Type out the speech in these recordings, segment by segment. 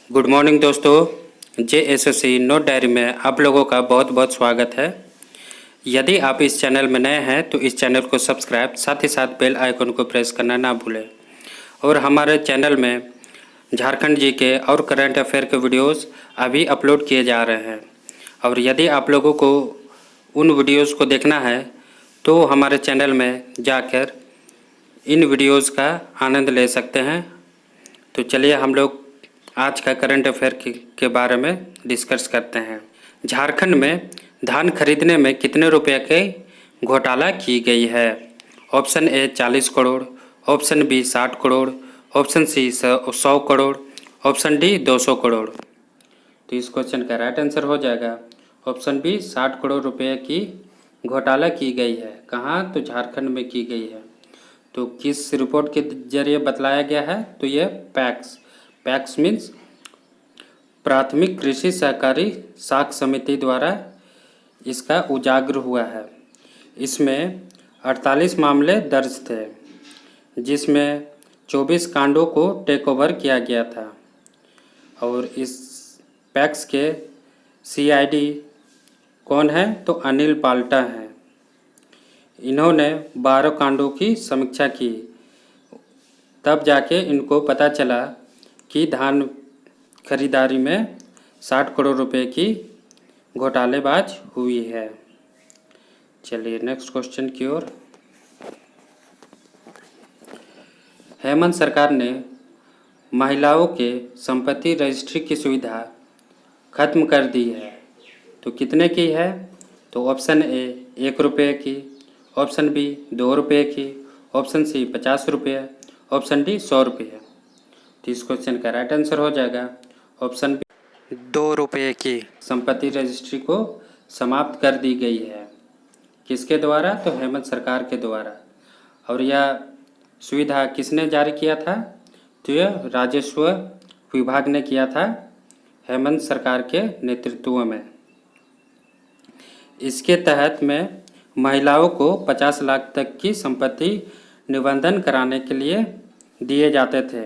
Good morning दोस्तों, JSSC note diary में आप लोगों का बहुत बहुत स्वागत है। यदि आप इस चैनल में नए हैं तो इस चैनल को सब्सक्राइब, साथ ही साथ बेल आइकन को प्रेस करना ना भूलें। और हमारे चैनल में झारखंड जीके और करंट अफेयर के वीडियोस अभी अपलोड किए जा रहे हैं। और यदि आप लोगों को उन वीडियोस को देखना है तो हमारे चैनल में जाकर इन वीडियोस का आनंद ले सकते हैं। तो चलिए हम लोग आज का करंट अफेयर के बारे में डिस्कस करते हैं। झारखंड में धान खरीदने में कितने रुपए के घोटाला की गई है? Option A 40 crore, option B 60 crore, option C 100 crore, option D 200 crore. तो इस क्वेश्चन का राइट आंसर हो जाएगा ऑप्शन बी 60 करोड़ रुपए की घोटाला की गई है। कहाँ? तो झारखंड में की गई है। तो किस रिपोर्ट के जरिए बतलाया गया है? तो ये पैक्स मीन्स प्राथमिक कृषि सहकारी साख समिति द्वारा इसका उजागर हुआ है। इसमें 48 मामले दर्ज थे, जिसमें 24 कांडों को टेक ओवर किया गया था। और इस पैक्स के CID कौन है? तो अनिल पाल्टा हैं। इन्होंने 12 कांडों की समीक्षा की, तब जाके इनको पता चला कि धान खरीदारी में 60 करोड़ रुपए की घोटालेबाज हुई है। चलिए नेक्स्ट क्वेश्चन की ओर। हेमंत सरकार ने महिलाओं के संपत्ति रजिस्ट्री की सुविधा खत्म कर दी है। तो कितने की है? तो ऑप्शन ए 1 रुपये की, ऑप्शन बी 2 रुपये की, ऑप्शन सी 50 रुपये, ऑप्शन डी 100 रुपये। तो इस क्वेश्चन का राइट आंसर हो जाएगा ऑप्शन बी 2 रुपये की संपत्ति रजिस्ट्री को समाप्त कर दी गई है। किसके द्वारा? तो हेमंत सरकार के द्वारा। और यह सुविधा किसने जारी किया था? तो यह राजस्व विभाग ने किया था, हेमंत सरकार के नेतृत्व में। इसके तहत में महिलाओं को 50 लाख तक की संपत्ति निबंधन कराने के लिए दिए जाते थे।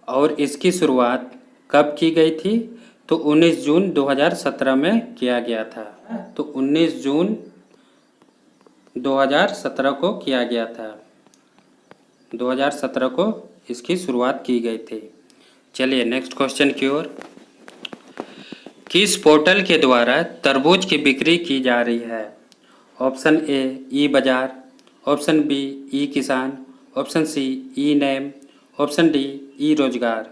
और इसकी शुरुआत कब की गई थी? तो 19 जून 2017 में किया गया था। तो 19 जून 2017 को किया गया था। 2017 को इसकी शुरुआत की गई थी। चलिए नेक्स्ट क्वेश्चन की ओर। किस पोर्टल के द्वारा तरबूज की बिक्री की जा रही है? ऑप्शन ए ई बाजार, option B e Kisan, option C e NAM, option D e Rozgar.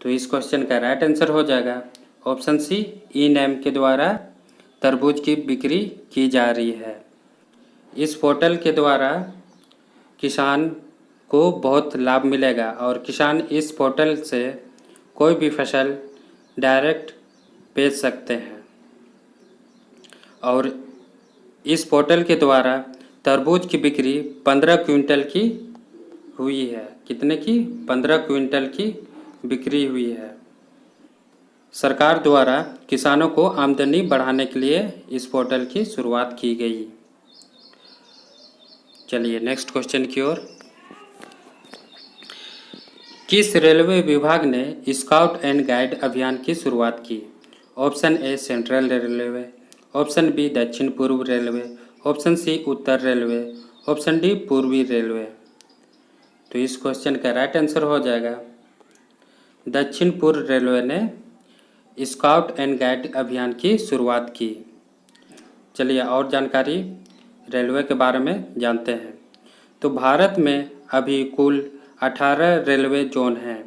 तो इस क्वेश्चन का राइट आंसर हो जाएगा ऑप्शन सी ई नैम के द्वारा तरबूज की बिक्री की जा रही है। इस पोर्टल के द्वारा किसान को बहुत लाभ मिलेगा और किसान इस पोर्टल से कोई भी फसल डायरेक्ट बेच सकते हैं। और इस पोर्टल के द्वारा तरबूज की बिक्री 15 क्विंटल की हुई है। कितने की? 15 क्विंटल की बिक्री हुई है। सरकार द्वारा किसानों को आमदनी बढ़ाने के लिए इस पोर्टल की शुरुआत की गई। चलिए नेक्स्ट क्वेश्चन की ओर। किस रेलवे विभाग ने स्काउट एंड गाइड अभियान की शुरुआत की? Option A central railway, option B दक्षिण पूर्व रेलवे, ऑप्शन सी उत्तर रेलवे, ऑप्शन डी पूर्वी रेलवे। तो इस क्वेश्चन का राइट आंसर हो जाएगा दक्षिण पूर्व रेलवे ने स्काउट एंड गाइड अभियान की शुरुआत की। चलिए और जानकारी रेलवे के बारे में जानते हैं। तो भारत में अभी कुल 18 रेलवे जोन हैं।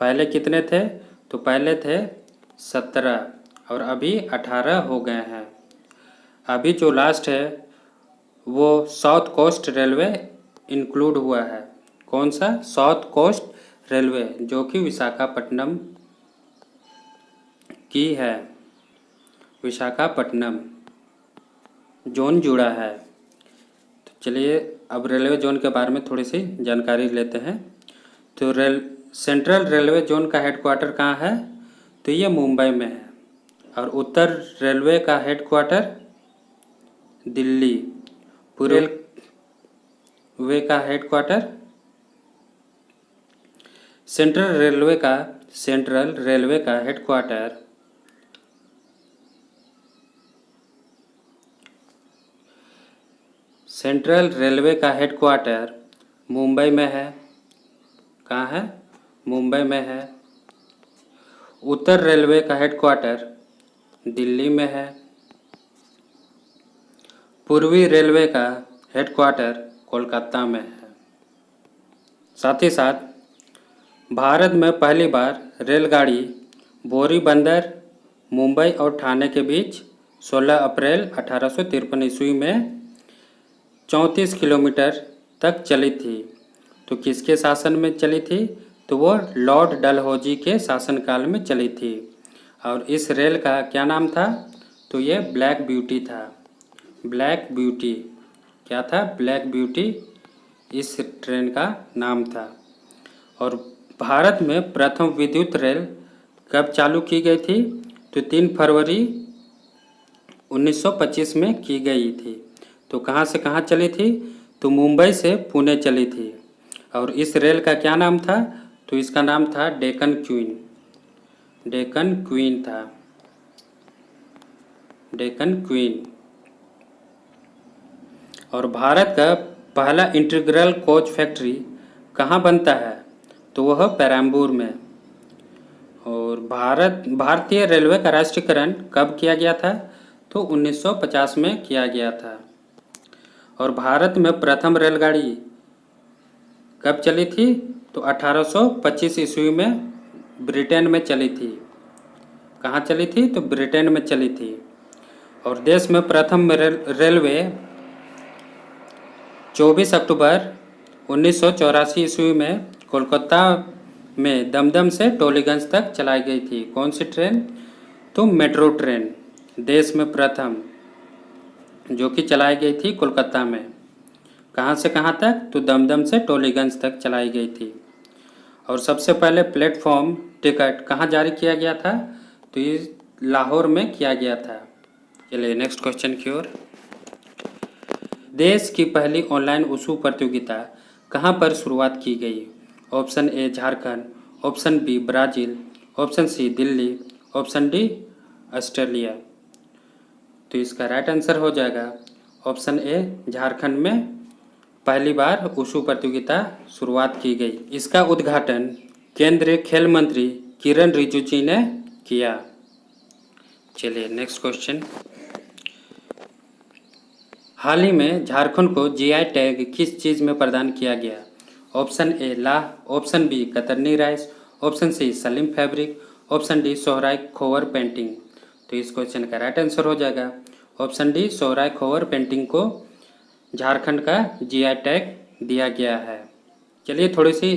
पहले कितने थे? तो पहले थे 17 और अभी 18 हो गए हैं। अभी जो लास्ट है वो साउथ कोस्ट रेलवे इंक्लूड हुआ है। कौन सा? साउथ कोस्ट रेलवे, जो कि विशाखापट्टनम की है। विशाखापट्टनम जोन जुड़ा है। तो चलिए अब रेलवे जोन के बारे में थोड़ी सी जानकारी लेते हैं। तो सेंट्रल रेलवे जोन का हेडक्वार्टर कहाँ है? तो ये मुंबई में है। और उत्तर रेलवे का हेडक्वार्टर दिल्ली। पूर्व रेलवे का हेडक्वार्टर सेंट्रल रेलवे का हेडक्वार्टर मुंबई में है। कहाँ है? मुंबई में है। उत्तर रेलवे का हेडक्वार्टर दिल्ली में है। पूर्वी रेलवे का हेडक्वार्टर कोलकाता में है। साथ ही साथ भारत में पहली बार रेलगाड़ी बोरीबंदर, मुंबई और ठाणे के बीच 16 अप्रैल 1853 ईस्वी में 34 किलोमीटर तक चली थी। तो किसके शासन में चली थी? तो वो लॉर्ड डलहौजी के शासनकाल में चली थी। और इस रेल का क्या नाम था? तो ये ब्लैक ब्यूटी था। ब्लैक ब्यूटी क्या था? ब्लैक ब्यूटी इस ट्रेन का नाम था। और भारत में प्रथम विद्युत रेल कब चालू की गई थी? तो 3 फरवरी 1925 में की गई थी। तो कहाँ से कहाँ चली थी? तो मुंबई से पुणे चली थी। और इस रेल का क्या नाम था? तो इसका नाम था डेक्कन क्वीन। डेक्कन क्वीन था। डेक्कन क्वीन। और भारत का पहला इंटीग्रल कोच फैक्ट्री कहाँ बनता है? तो वह पेरम्बूर में। और भारतीय रेलवे का राष्ट्रीयकरण कब किया गया था? तो 1950 में किया गया था। और भारत में प्रथम रेलगाड़ी कब चली थी? तो 1825 ईस्वी में ब्रिटेन में चली थी। कहाँ चली थी? तो ब्रिटेन में चली थी। और देश में प्रथम रेलवे 24 अक्टूबर 1984 ईस्वी में कोलकाता में दमदम से टोलीगंज तक चलाई गई थी। कौन सी ट्रेन? तो मेट्रो ट्रेन देश में प्रथम जो कि चलाई गई थी कोलकाता में। कहाँ से कहाँ तक? तो दमदम से टोलीगंज तक चलाई गई थी। और सबसे पहले प्लेटफॉर्म टिकट कहाँ जारी किया गया था? तो ये लाहौर में किया गया था। चलिए नेक्स्ट क्वेश्चन की ओर। देश की पहली ऑनलाइन वुशु प्रतियोगिता कहाँ पर शुरुआत की गई? Option A Jharkhand, option B Brazil, option C Delhi, option D Australia. तो इसका राइट आंसर हो जाएगा ऑप्शन ए झारखंड में पहली बार वुशु प्रतियोगिता शुरुआत की गई। इसका उद्घाटन केंद्रीय खेल मंत्री किरण रिजिजू ने किया। चलिए नेक्स्ट क्वेश्चन। हाल ही में झारखंड को जीआई टैग किस चीज़ में प्रदान किया गया? ऑप्शन ए लाह, option B Katarni rice, option C सलीम fabric, option D Sohrai Khovar painting. तो इस क्वेश्चन का राइट आंसर हो जाएगा option D Sohrai Khovar painting को झारखंड का जीआई टैग दिया गया है। चलिए थोड़ी सी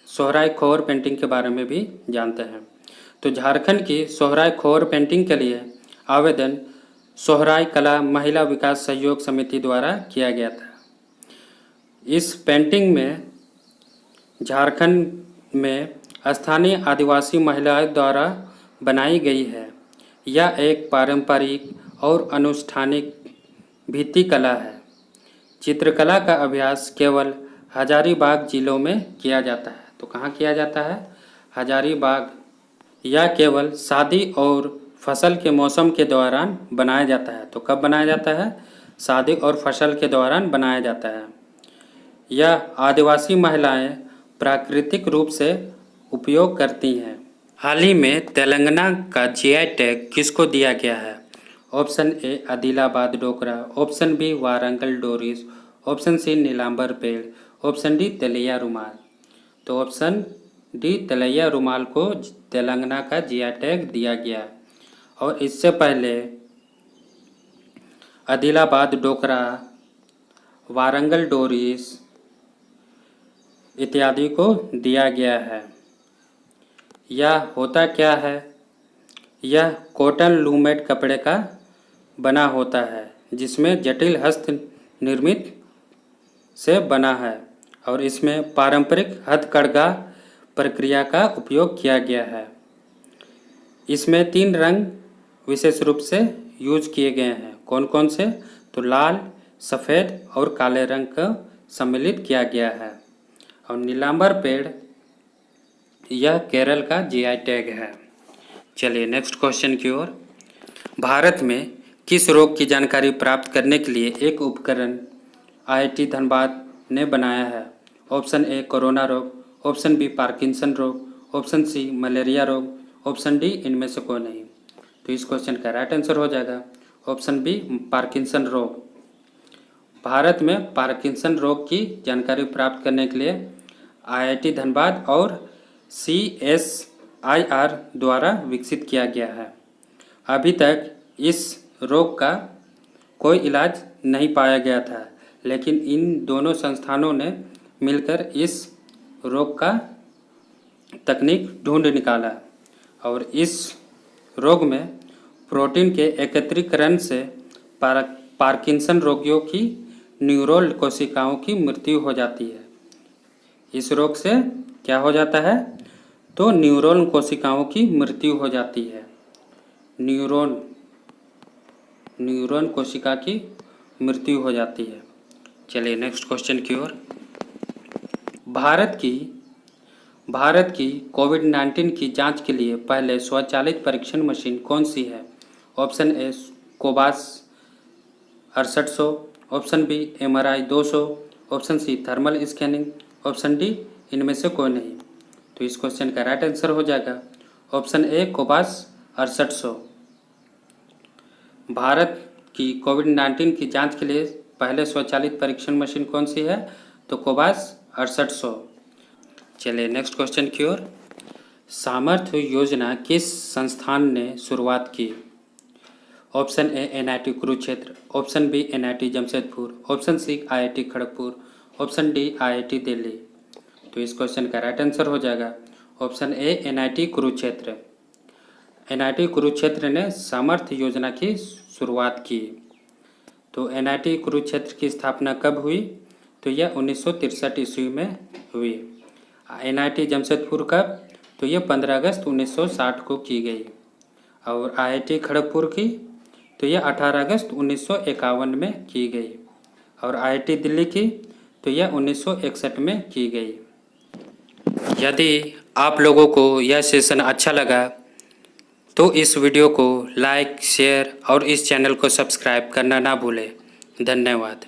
सोहराय खोवर पेंटिंग के बारे में भी जानते हैं। तो झारखंड की सोहराय खोवर पेंटिंग के लिए आवेदन सोहराय कला महिला विकास सहयोग समिति द्वारा किया गया था। इस पेंटिंग में झारखंड में स्थानीय आदिवासी महिलाओं द्वारा बनाई गई है। यह एक पारंपरिक और अनुष्ठानिक भित्ति कला है। चित्रकला का अभ्यास केवल हजारीबाग जिलों में किया जाता है। तो कहाँ किया जाता है? हजारीबाग। यह केवल शादी और फसल के मौसम के दौरान बनाया जाता है। तो कब बनाया जाता है? शादी और फसल के दौरान बनाया जाता है। यह आदिवासी महिलाएं प्राकृतिक रूप से उपयोग करती हैं। हाल ही में तेलंगाना का जीआई टैग किसको दिया गया है? Option A Adilabad Dokra, option B Warangal durries, option C नीलांबर पेड़, ऑप्शन डी तलैया रुमाल। तो ऑप्शन डी तलैया रुमाल को तेलंगाना का जीआई टैग दिया गया। और इससे पहले आदिलाबाद डोकरा, वारंगल डोरिस इत्यादि को दिया गया है। यह होता क्या है? यह कॉटन लूमेड कपड़े का बना होता है जिसमें जटिल हस्त निर्मित से बना है और इसमें पारंपरिक हथकरघा प्रक्रिया का उपयोग किया गया है। इसमें 3 रंग विशेष रूप से यूज किए गए हैं। कौन कौन से? तो लाल, सफ़ेद और काले रंग का सम्मिलित किया गया है। और नीलांबर पेड़ यह केरल का जीआई टैग है। चलिए नेक्स्ट क्वेश्चन की ओर। भारत में किस रोग की जानकारी प्राप्त करने के लिए एक उपकरण आईआईटी धनबाद ने बनाया है? ऑप्शन ए कोरोना रोग, ऑप्शन बी पार्किंसन रोग, ऑप्शन सी मलेरिया रोग, ऑप्शन डी इनमें से कोई नहीं। तो इस क्वेश्चन का राइट आंसर हो जाएगा ऑप्शन बी पार्किंसन रोग। भारत में पार्किंसन रोग की जानकारी प्राप्त करने के लिए आईआईटी धनबाद और CSIR द्वारा विकसित किया गया है। अभी तक इस रोग का कोई इलाज नहीं पाया गया था, लेकिन इन दोनों संस्थानों ने मिलकर इस रोग का तकनीक ढूंढ निकाला और इस रोग में प्रोटीन के एकत्रीकरण से पार्किंसन रोगियों की न्यूरल कोशिकाओं की मृत्यु हो जाती है। इस रोग से क्या हो जाता है? तो न्यूरॉन कोशिकाओं की मृत्यु हो जाती है। न्यूरॉन कोशिका की मृत्यु हो जाती है। चलिए नेक्स्ट क्वेश्चन की ओर। भारत की कोविड-19 की जांच के लिए पहले स्वचालित परीक्षण मशीन कौन सी है? Option A Cobas 6800, option B MRI 200, option C thermal scanning, option D इनमें से कोई नहीं। तो इस क्वेश्चन का राइट आंसर हो जाएगा ऑप्शन ए कोबास 6800। भारत की कोविड-19 की जांच के लिए पहले स्वचालित परीक्षण मशीन कौन सी है? तो कोबास 6800। चलिए नेक्स्ट क्वेश्चन की ओर। सामर्थ्य योजना किस संस्थान ने शुरुआत की? Option A NIT Kurukshetra, option B NIT Jamshedpur, option C IIT Kharagpur, option D IIT Delhi. तो इस क्वेश्चन का राइट आंसर हो जाएगा option A NIT Kurukshetra. NIT Kurukshetra ने सामर्थ्य योजना की शुरुआत की। तो NIT कुरुक्षेत्र की स्थापना कब हुई? तो यह 1963 ईस्वी में हुई। NIT जमशेदपुर कब? तो ये 15 अगस्त 1960 को की गई। और IIT खड़गपुर की तो यह 18 अगस्त 1951 में की गई। और IIT दिल्ली की तो यह 1961 में की गई। यदि आप लोगों को यह सेशन अच्छा लगा तो इस वीडियो को लाइक, शेयर और इस चैनल को सब्सक्राइब करना ना भूलें। धन्यवाद।